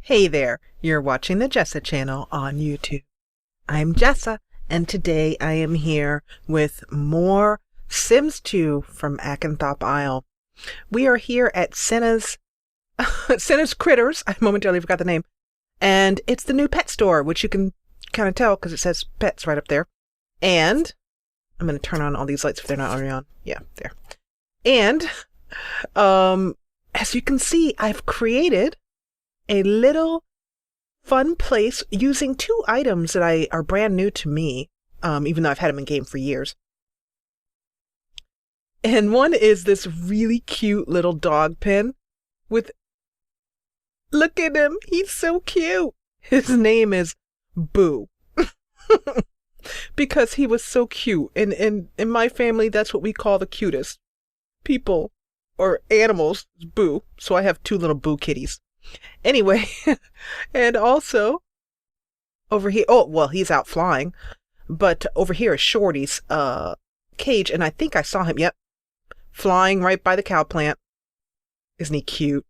Hey there, you're watching the Jessa Channel on YouTube. I'm Jessa, and today I am here with more Sims 2 from Acanthop Isle. We are here at Cinne's Critters. I momentarily forgot the name. And it's the new pet store, which you can kind of tell because it says pets right up there. And I'm going to turn on all these lights if they're not already on. Yeah, there. And as you can see, I've created a little fun place using two items that are brand new to me, even though I've had them in game for years. And one is this really cute little dog pen with, look at him, he's so cute. His name is Boo. Because he was so cute. And in my family, that's what we call the cutest people or animals, Boo. So I have two little Boo kitties. Anyway, and also over here, oh, well, he's out flying, but over here is Shorty's cage, and I think I saw him, yep, flying right by the cow plant. Isn't he cute?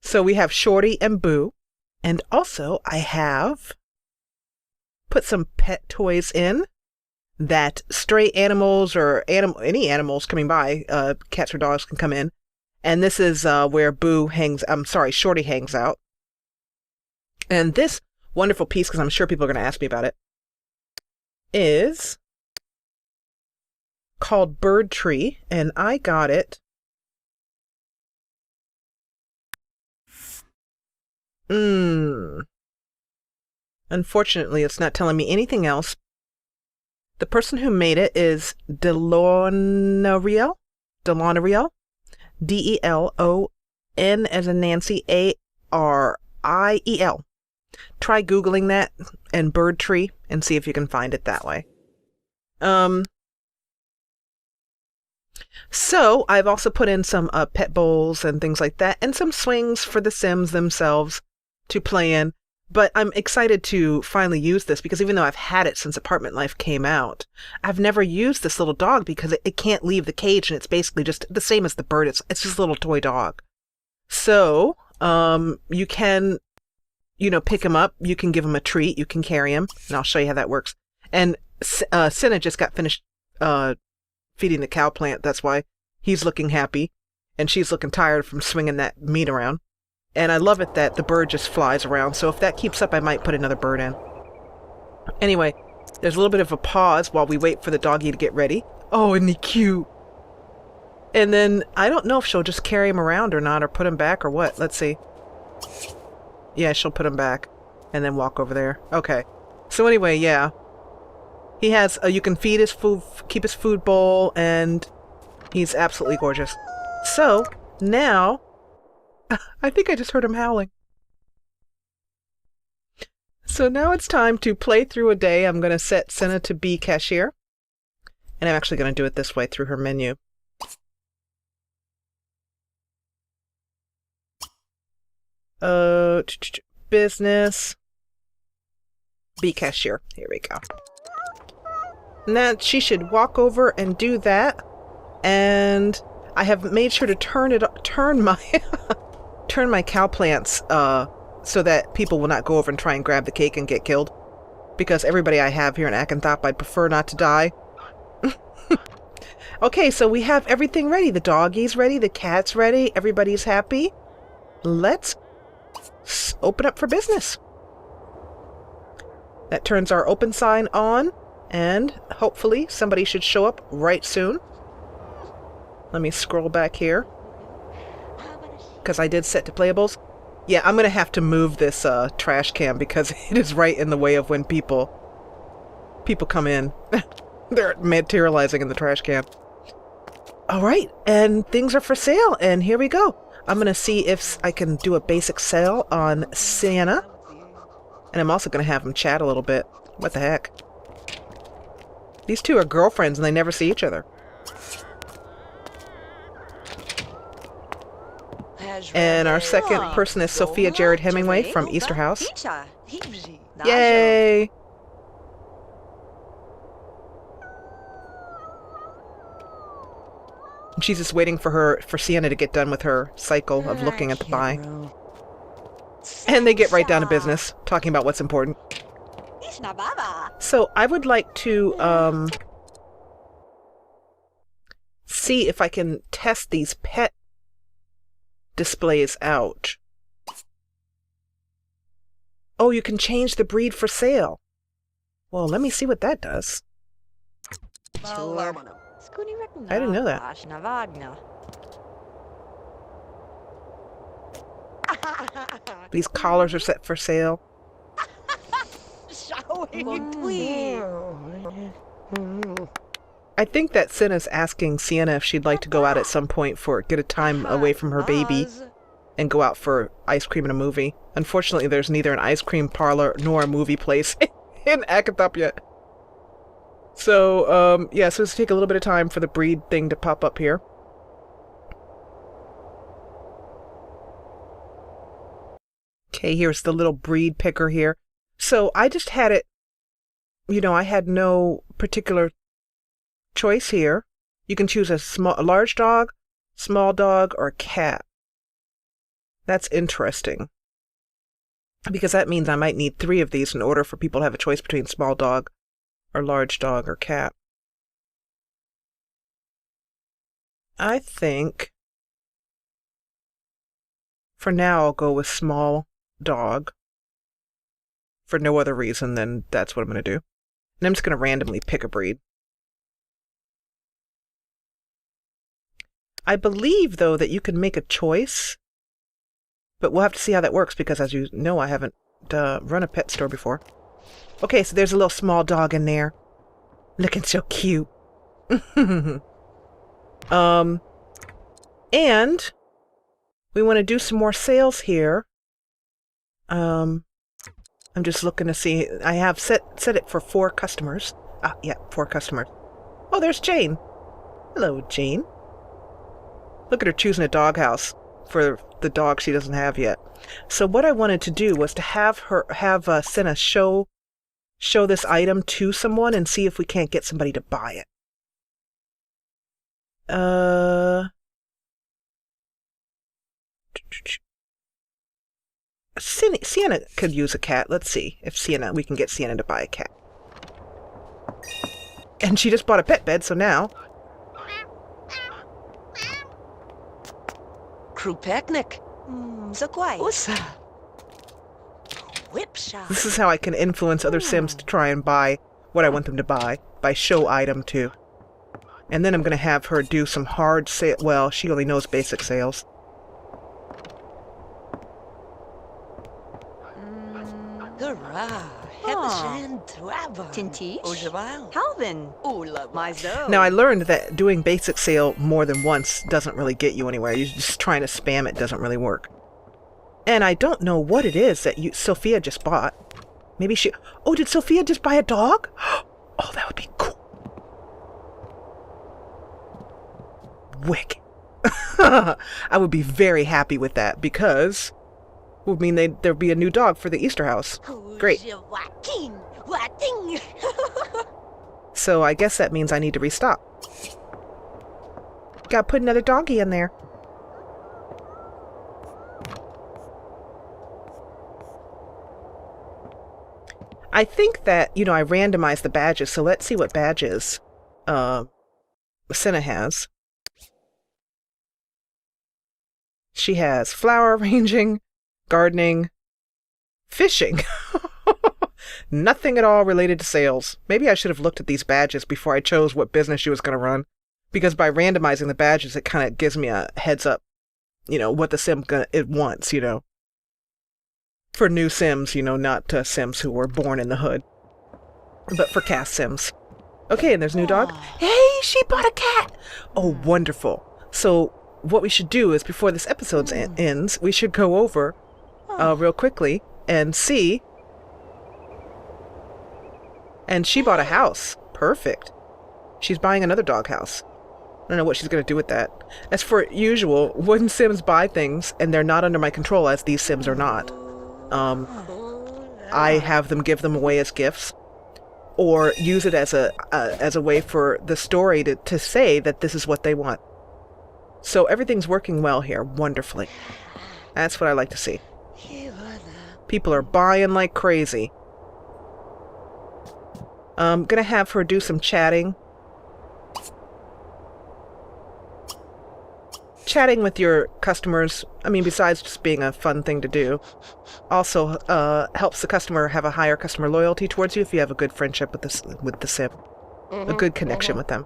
So we have Shorty and Boo, and also I have put some pet toys in that stray animals or any animals coming by, cats or dogs can come in. And this is where Shorty hangs out. And this wonderful piece, because I'm sure people are going to ask me about it, is called Bird Tree. And I got it. Unfortunately, it's not telling me anything else. The person who made it is Delonariel. Delon as in Nancy, Ariel. Try Googling that and Bird Tree and see if you can find it that way. So I've also put in some pet bowls and things like that and some swings for the Sims themselves to play in. But I'm excited to finally use this because even though I've had it since Apartment Life came out, I've never used this little dog because it can't leave the cage and it's basically just the same as the bird. It's just a little toy dog. So, you can, pick him up. You can give him a treat. You can carry him. And I'll show you how that works. And Cinne just got finished feeding the cow plant. That's why he's looking happy. And she's looking tired from swinging that meat around. And I love it that the bird just flies around. So if that keeps up, I might put another bird in. Anyway, there's a little bit of a pause while we wait for the doggy to get ready. Oh, isn't he cute? And then I don't know if she'll just carry him around or not, or put him back or what. Let's see. Yeah, she'll put him back and then walk over there. Okay. So anyway, yeah. He has, you can feed his food, keep his food bowl, and he's absolutely gorgeous. So now, I think I just heard him howling. So now it's time to play through a day. I'm going to set Cinne to be cashier. And I'm actually going to do it this way through her menu. Business. Be cashier. Here we go. Now she should walk over and do that. And I have made sure to turn my turn my cow plants so that people will not go over and try and grab the cake and get killed. Because everybody I have here in Acanthop, I'd prefer not to die. Okay, so we have everything ready. The doggy's ready, the cat's ready, everybody's happy. Let's open up for business. That turns our open sign on, and hopefully somebody should show up right soon. Let me scroll back here. Because I did set to playables. Yeah, I'm going to have to move this trash can because it is right in the way of when people come in. They're materializing in the trash can. All right, and things are for sale, and here we go. I'm going to see if I can do a basic sale on Cinne. And I'm also going to have them chat a little bit. What the heck? These two are girlfriends and they never see each other. And our second person is Sophia Jared Hemingway from Easter House. Yay! She's just waiting for Cinne to get done with her cycle of looking at the buy. And they get right down to business, talking about what's important. So I would like to see if I can test these pet displays out. Oh, you can change the breed for sale. Well, let me see what that does. I didn't know that. These collars are set for sale. I think that Cinne's asking Sienna if she'd like to go out at some point get a time away from her baby and go out for ice cream and a movie. Unfortunately, there's neither an ice cream parlor nor a movie place in Acanthop yet. So, yeah, so let's take a little bit of time for the breed thing to pop up here. Okay, here's the little breed picker here. So I just had it, I had no particular choice here. You can choose a large dog, small dog, or a cat. That's interesting, because that means I might need 3 of these in order for people to have a choice between small dog or large dog or cat. I think for now I'll go with small dog for no other reason than that's what I'm going to do. And I'm just going to randomly pick a breed. I believe, though, that you can make a choice, but we'll have to see how that works because, as you know, I haven't run a pet store before. Okay, so there's a little small dog in there. Looking so cute. And we want to do some more sales here. I'm just looking to see. I have set it for 4 customers. Yeah, 4 customers. Oh, there's Jane. Hello, Jane. Look at her choosing a doghouse for the dog she doesn't have yet. So what I wanted to do was to have Cinne show this item to someone and see if we can't get somebody to buy it. Sienna could use a cat. Let's see if we can get Sienna to buy a cat. And she just bought a pet bed, so now... Crew picnic. This is how I can influence other Sims to try and buy what I want them to buy, by show item to. And then I'm going to have her do some hard sale. Well, she only knows basic sales. Now, I learned that doing basic sale more than once doesn't really get you anywhere. You're just trying to spam it doesn't really work. And I don't know what it is that Sophia just bought. Maybe she... Oh, did Sophia just buy a dog? Oh, that would be cool. Wicked. I would be very happy with that because it would mean there'd be a new dog for the Easter house. Great. So I guess that means I need to restock. Gotta put another doggy in there. I think that, I randomized the badges, so let's see what badges Cinne has. She has flower arranging, gardening, fishing. Nothing at all related to sales. Maybe I should have looked at these badges before I chose what business she was going to run. Because by randomizing the badges, it kind of gives me a heads up, what the sim it wants, For new Sims, not Sims who were born in the hood. But for cast Sims. Okay, and there's a new dog. Hey, she bought a cat! Oh, wonderful. So what we should do is, before this episode ends, we should go over real quickly and see. And she bought a house. Perfect. She's buying another doghouse. I don't know what she's going to do with that. As for usual, when Sims buy things and they're not under my control, as these Sims are not, I have them give them away as gifts, or use it as a way for the story to say that this is what they want. So everything's working well here, wonderfully. That's what I like to see. People are buying like crazy. I'm gonna have her do some chatting. Chatting with your customers, I mean, besides just being a fun thing to do, also helps the customer have a higher customer loyalty towards you if you have a good friendship with the sim. A good connection with them.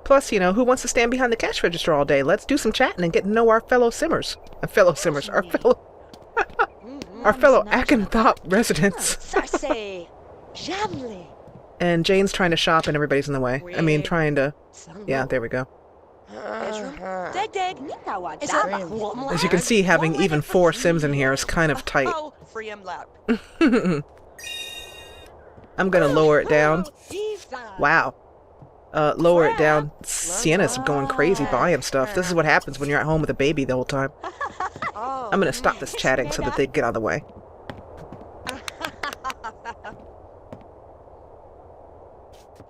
Plus, you know, who wants to stand behind the cash register all day? Let's do some chatting and get to know our fellow simmers. Our fellow Acanthop residents. And Jane's trying to shop and everybody's in the way. I mean, trying to... Yeah, there we go. As you can see, having even 4 sims in here is kind of tight. I'm gonna lower it down. Wow. Lower it down. Sienna's going crazy buying stuff. This is what happens when you're at home with a baby the whole time. I'm gonna stop this chatting so that they get out of the way.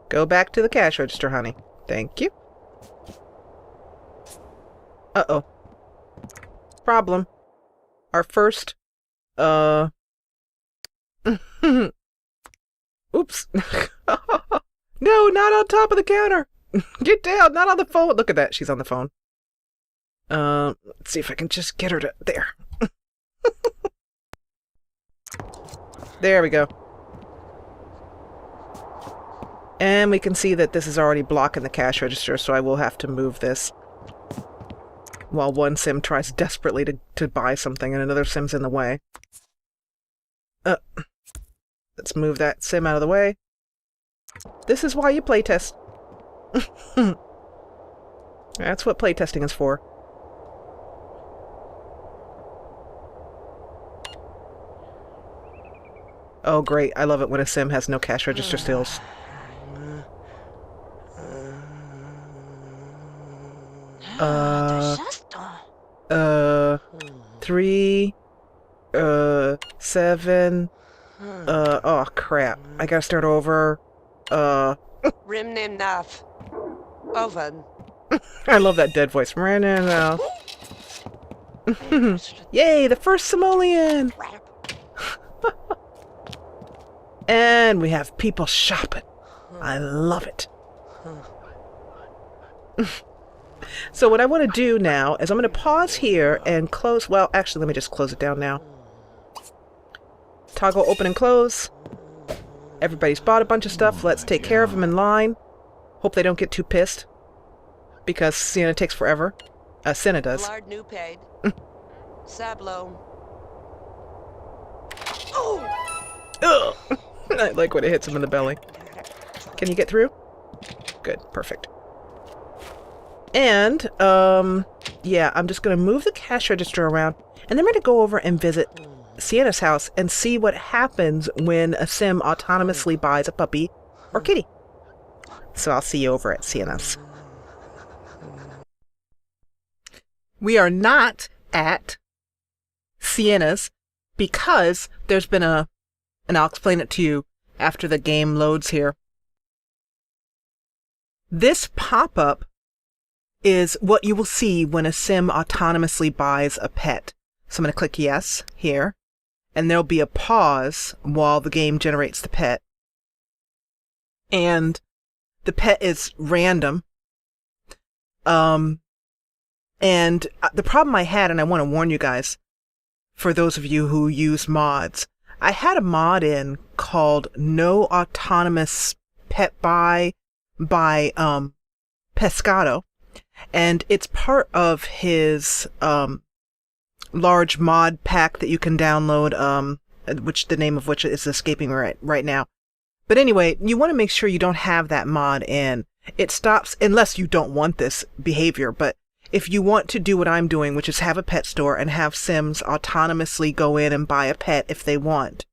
Go back to the cash register, honey. Thank you. Uh-oh. Problem. Our first, oops. No, not on top of the counter. Get down, not on the phone. Look at that, she's on the phone. Let's see if I can just get her to... There. There we go. And we can see that this is already blocking the cash register, so I will have to move this. While one sim tries desperately to buy something and another sim's in the way. Let's move that sim out of the way. This is why you playtest. That's what playtesting is for. Oh great, I love it when a sim has no cash register skills. 3, 7, oh crap, I gotta start over, Rimnimnaf. Oven. I love that dead voice. Yay, the first simoleon! And we have people shopping. I love it. So what I want to do now is I'm going to pause here and close... Well, actually, let me just close it down now. Toggle open and close. Everybody's bought a bunch of stuff. Let's take care of them in line. Hope they don't get too pissed. Because Cinne takes forever. Cinne does. New paid. Sablo. Ugh. I like when it hits him in the belly. Can you get through? Good. Perfect. And, yeah, I'm just going to move the cash register around. And then we're going to go over and visit Cinne's house and see what happens when a sim autonomously buys a puppy or kitty. So I'll see you over at Cinne's. We are not at Cinne's because there's been a... And I'll explain it to you after the game loads here. This pop-up is what you will see when a sim autonomously buys a pet. So I'm going to click yes here, and there'll be a pause while the game generates the pet. And the pet is random. And the problem I had, and I want to warn you guys, for those of you who use mods, I had a mod in called No Autonomous Pet Buy by Pescado, and it's part of his large mod pack that you can download, which the name of which is escaping right now. But anyway, you want to make sure you don't have that mod in. It stops, unless you don't want this behavior, but if you want to do what I'm doing, which is have a pet store and have Sims autonomously go in and buy a pet if they want,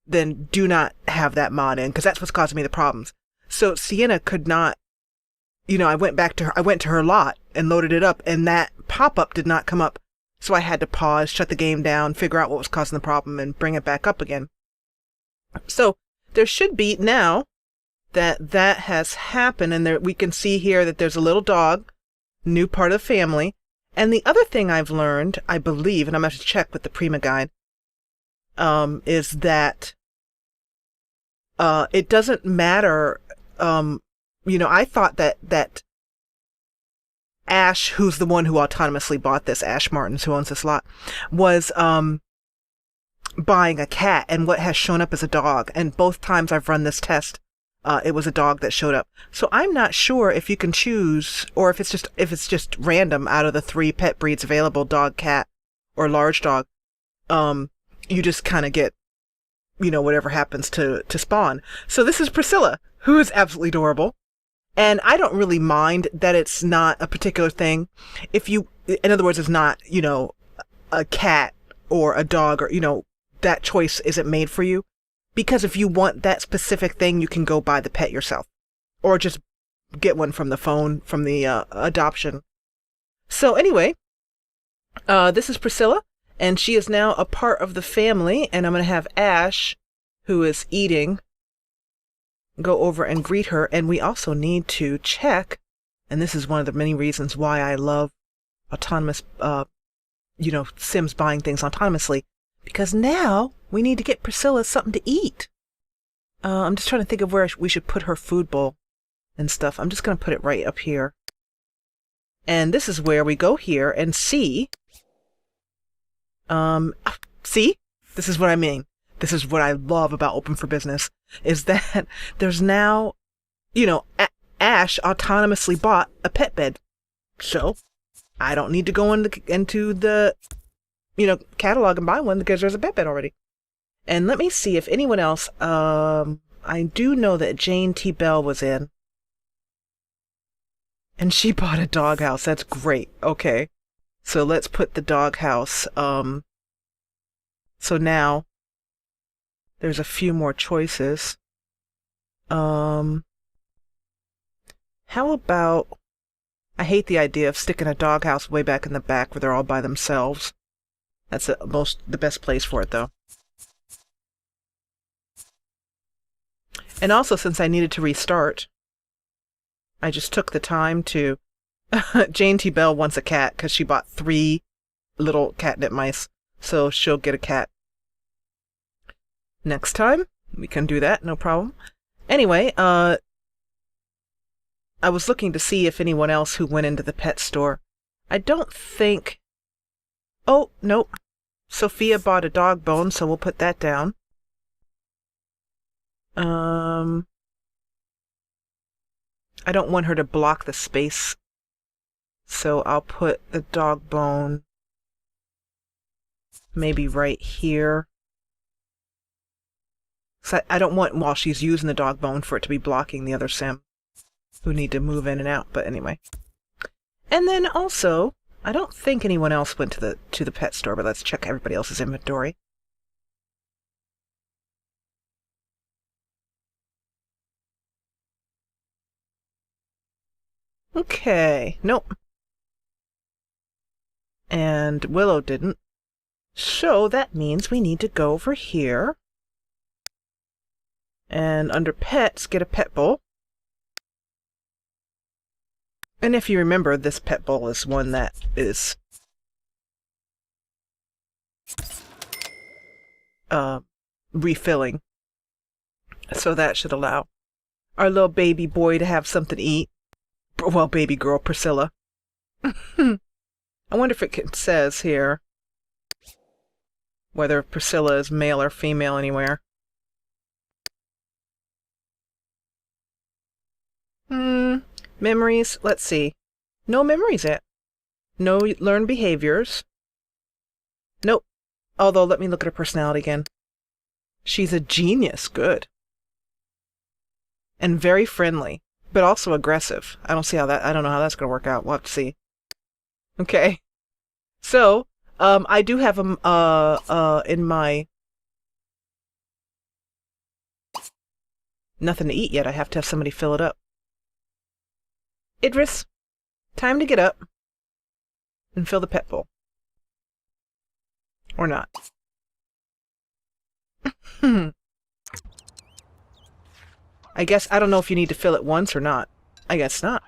then do not have that mod in, because that's what's causing me the problems. So Cinne could not, you know, I went to her lot and loaded it up, and that pop-up did not come up. So I had to pause, shut the game down, figure out what was causing the problem, and bring it back up again. So there should be, now that that has happened, and there, we can see here that there's a little dog, new part of the family, And the other thing I've learned, I believe, and I'm going to have to check with the Prima guide, is that it doesn't matter. I thought that Ash, who's the one who autonomously bought this, Ash Martins, who owns this lot, was buying a cat, and what has shown up is a dog. And both times I've run this test, it was a dog that showed up. So I'm not sure if you can choose, or if it's just random out of the 3 pet breeds available, dog, cat, or large dog. You just kind of get, whatever happens to spawn. So this is Priscilla, who is absolutely adorable. And I don't really mind that it's not a particular thing. In other words, it's not, a cat or a dog, or, that choice isn't made for you. Because if you want that specific thing, you can go buy the pet yourself. Or just get one from the phone, from the adoption. So anyway, this is Priscilla, and she is now a part of the family, and I'm going to have Ash, who is eating, go over and greet her. And we also need to check, and this is one of the many reasons why I love autonomous, Sims buying things autonomously, because now we need to get Priscilla something to eat. I'm just trying to think of where we should put her food bowl and stuff. I'm just going to put it right up here. And this is where we go here and see. See? This is what I mean. This is what I love about Open for Business, is that there's now, Ash autonomously bought a pet bed. So I don't need to go into the catalog and buy one, because there's a pet bed already. And let me see if anyone else, I do know that Jane T. Bell was in. And she bought a doghouse. That's great. Okay. So let's put the doghouse. So now there's a few more choices. How about, I hate the idea of sticking a doghouse way back in the back where they're all by themselves. That's the best place for it, though. And also, since I needed to restart, I just took the time to... Jane T. Bell wants a cat because she bought 3 little catnip mice. So she'll get a cat. Next time, we can do that, no problem. Anyway, I was looking to see if anyone else who went into the pet store. I don't think... Oh, nope. Sophia bought a dog bone, so we'll put that down. I don't want her to block the space, so I'll put the dog bone maybe right here. So I don't want, while she's using the dog bone, for it to be blocking the other sim who need to move in and out, but anyway. And then also, I don't think anyone else went to the pet store, but let's check everybody else's inventory. Okay, nope. And Willow didn't. So that means we need to go over here. And under pets, get a pet bowl. And if you remember, this pet bowl is one that is refilling. So that should allow our little baby boy to have something to eat. Well, baby girl, Priscilla. I wonder if it says here whether Priscilla is male or female anywhere. Memories, let's see. No memories yet. No learned behaviors. Nope. Although, let me look at her personality again. She's a genius. Good. And very friendly, but also aggressive. I don't know how that's going to work out. We'll have to see. Okay. So, I do have them, in my... Nothing to eat yet. I have to have somebody fill it up. Idris, time to get up and fill the pet bowl. Or not. I guess, I don't know if you need to fill it once or not. I guess not.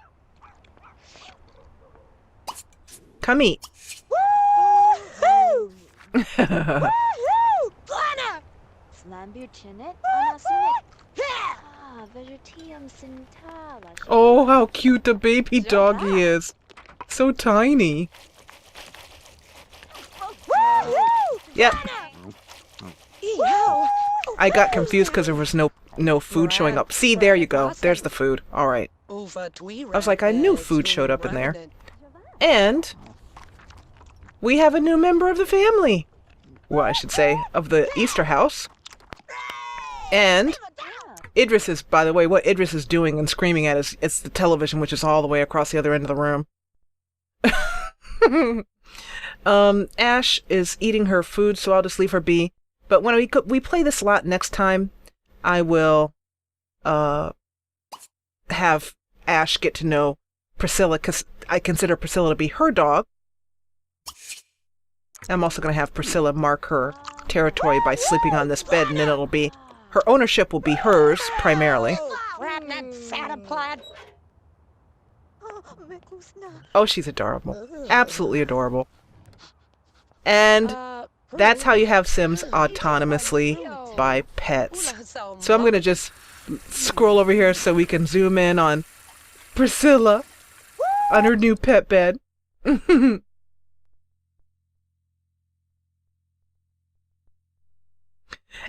Come eat. Woohoo! Woohoo! Lana! Slambir chinet, anasunet. Ah, vegetarian sintala. Oh, how cute the baby doggy is. So tiny. Woohoo! Yep. Ew. I got confused because there was no food showing up. See, there you go. There's the food. All right. I was like, I knew food showed up in there. And we have a new member of the family. Well, I should say, of the Easter house. And Idris is, by the way, what Idris is doing and screaming at is it's the television, which is all the way across the other end of the room. Ash is eating her food, so I'll just leave her be. But when we play this a lot next time, I will have Ash get to know Priscilla, because I consider Priscilla to be her dog. I'm also going to have Priscilla mark her territory by sleeping on this bed, and then it'll be her ownership will be hers primarily. Oh, she's adorable. Absolutely adorable. And that's how you have Sims autonomously by pets. So I'm going to just scroll over here so we can zoom in on Priscilla on her new pet bed.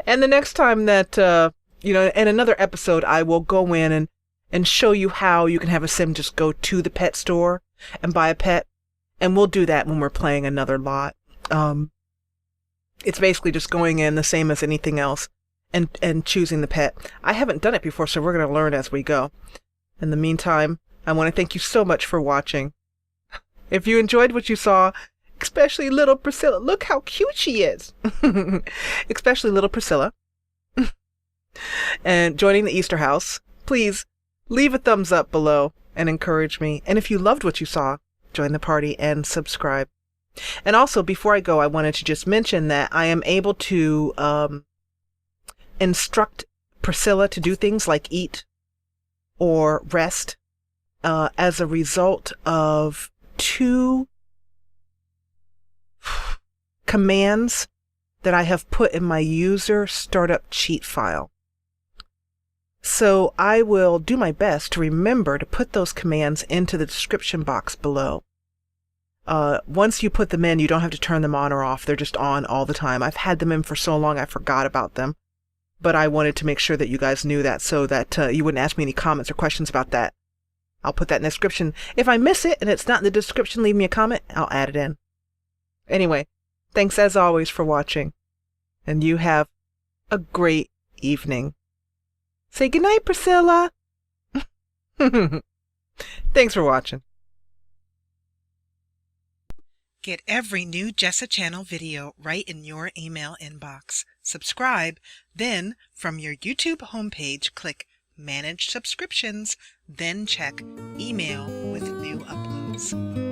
And the next time that, in another episode, I will go in and show you how you can have a Sim just go to the pet store and buy a pet. And we'll do that when we're playing another lot. It's basically just going in the same as anything else and choosing the pet. I haven't done it before, so we're going to learn as we go. In the meantime, I want to thank you so much for watching. If you enjoyed what you saw, especially little Priscilla, look how cute she is. Especially little Priscilla. And joining the Easter house, please leave a thumbs up below and encourage me. And if you loved what you saw, join the party and subscribe. And also, before I go, I wanted to just mention that I am able to instruct Priscilla to do things like eat or rest as a result of 2 commands that I have put in my user startup cheat file. So I will do my best to remember to put those commands into the description box below. Once you put them in, you don't have to turn them on or off. They're just on all the time. I've had them in for so long I forgot about them. But I wanted to make sure that you guys knew that so that you wouldn't ask me any comments or questions about that. I'll put that in the description. If I miss it and it's not in the description, leave me a comment. I'll add it in. Anyway, thanks as always for watching. And you have a great evening. Say goodnight, Priscilla. Thanks for watching. Get every new Jessa Channel video right in your email inbox. Subscribe, then from your YouTube homepage, click Manage Subscriptions, then check Email with new uploads.